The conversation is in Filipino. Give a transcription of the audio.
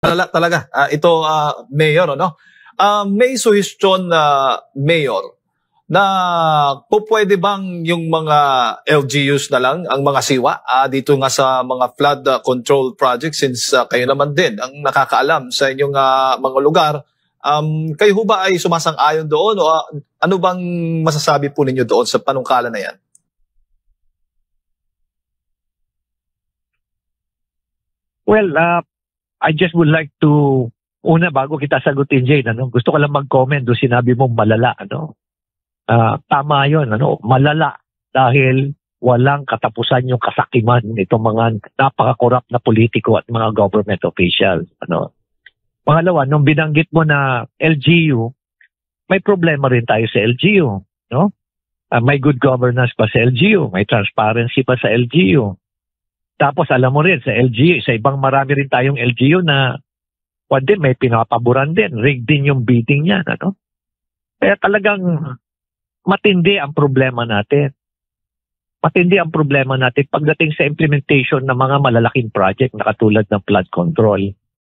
Malala talaga. Ito, Mayor, ano? May suggestion na Mayor na po pwede bang yung mga LGUs na lang ang mga siwa dito nga sa mga flood control projects since kayo naman din ang nakakaalam sa inyong mga lugar. Kayo ho ba ay sumasang-ayon doon o ano bang masasabi po ninyo doon sa panungkalan na yan? Well, I just would like to, una bago kita sagutin, Jane, gusto ko lang mag-comment doon sinabi mong malala. Tama yun, malala dahil walang katapusan yung kasakiman nitong mga napaka-corrupt na politiko at mga government officials. Pangalawa, nung binanggit mo na LGU, may problema rin tayo sa LGU. May good governance pa sa LGU, may transparency pa sa LGU. Tapos alam mo rin, sa LGU, sa ibang marami rin tayong LGU na may pinapaboran din, rigged din yung bidding niyan. Kaya talagang matindi ang problema natin. Matindi ang problema natin pagdating sa implementation ng mga malalaking project na katulad ng flood control.